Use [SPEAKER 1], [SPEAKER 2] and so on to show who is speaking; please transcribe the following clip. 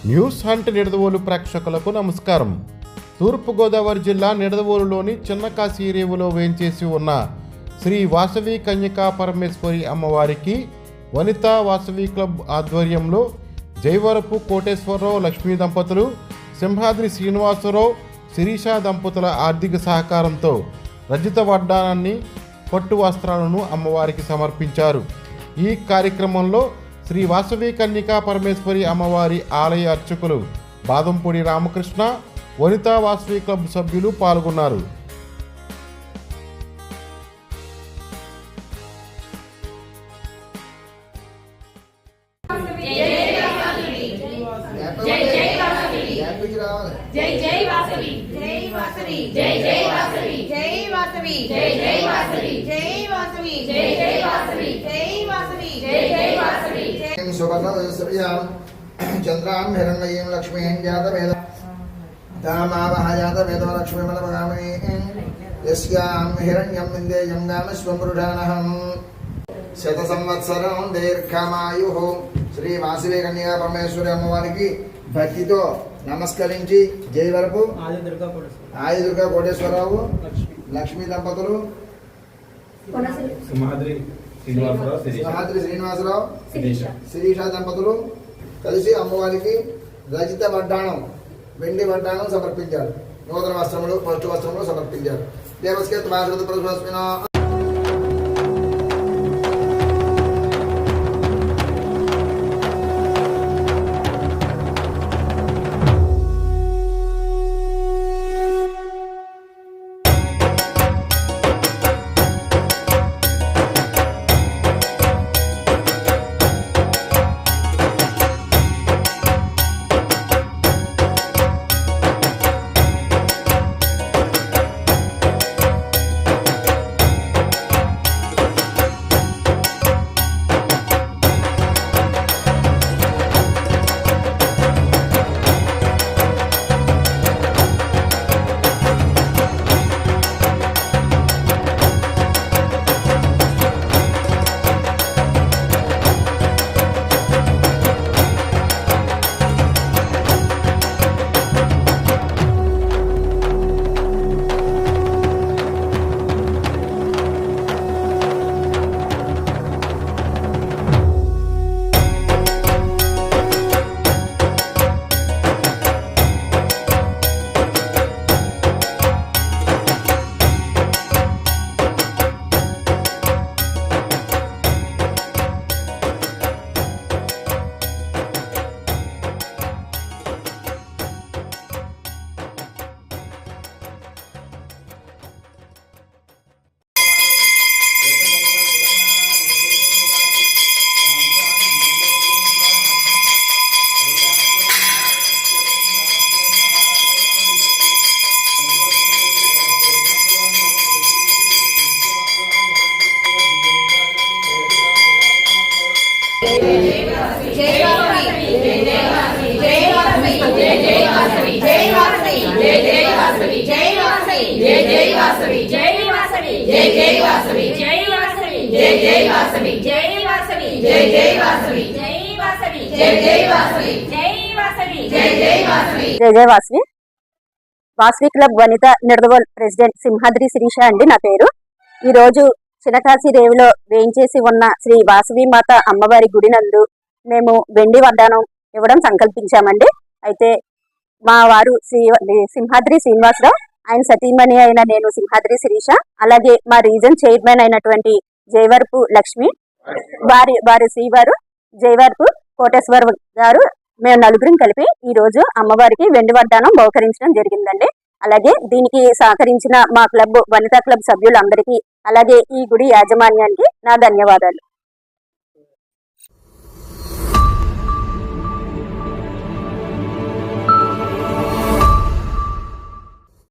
[SPEAKER 1] News hunt Nidadavolu ప్రేక్షకులకు నమస్కారం. తూర్పుగోదావరి జిల్లా నిడదవోలులోని చిన్న కాశీరేవులో వేంచేసి ఉన్న శ్రీ వాసవి కన్యకా పరమేశ్వరి అమ్మవారికి వనితా వాసవి క్లబ్ ఆధ్వర్యంలో జైవరపు కోటేశ్వరరావు లక్ష్మీ దంపతులు, సింహాద్రి శ్రీనివాసరావు శిరీష దంపతుల ఆర్థిక సహకారంతో రజిత వడ్డానాన్ని, పట్టు వస్త్రాలను అమ్మవారికి సమర్పించారు. ఈ కార్యక్రమంలో శ్రీ వాసవి కన్యకా పరమేశ్వరి అమ్మవారి ఆలయ అర్చకులు బాదంపూడి రామకృష్ణ, వనితా వాసవి క్లబ్ సభ్యులు పాల్గొన్నారు.
[SPEAKER 2] चंद्रां हिरण्मयीं लक्ष्मीं जातवेद दामावहजातवेदो लक्ष्मीमलपगामिनीं यस्यां हिरण्यं विन्देयं गामस्वमृढानहं शतसंवत्सरं दीर्घमायुः श्री वासवी कन्या परमेश्वरी अम्मवारिकी भक्तितो नमस्कరించి జయవరపు ఆదిదుర్గా కోటేశ్వరరావు లక్ష్మీ దంపతులు, సింహాద్రి శ్రీనివాసరావు శిరీష దంపతులు కలిసి అమ్మవారికి రజిత వడ్డాణం, వెండి వడ్డాణం సమర్పించారు. నూతన వస్త్రములు, పట్టు వస్త్రములు సమర్పించారు. దేవస్కే త్వాశ్రుత ప్రశ్వస్మినో
[SPEAKER 3] వాసవి క్లబ్ వనిత నిడదవోలు ప్రెసిడెంట్ సింహాద్రి శిరీష అండి నా పేరు. ఈ రోజు చినకాశీ రేవులో వేయించేసి ఉన్న శ్రీ వాసవి మాత అమ్మవారి గుడి నందు మేము వెండి వడ్డానం ఇవ్వడం సంకల్పించామండి. అయితే మా వారు సింహాద్రి శ్రీనివాసరావు, ఆయన సతీమణి అయిన నేను సింహాద్రి శిరీష, అలాగే మా రీజన్ చైర్మన్ అయినటువంటి జైవరపు లక్ష్మి, వారి శ్రీవారు జైవరపు కోటేశ్వర గారు, మేము నలుగురిని కలిపి ఈ రోజు అమ్మవారికి వెండి వడ్డానం బహుకరించడం జరిగిందండి. అలాగే దీనికి సహకరించిన మా క్లబ్ వనితా క్లబ్ సభ్యులందరికీ, అలాగే ఈ గుడి యాజమాన్యానికి నా ధన్యవాదాలు.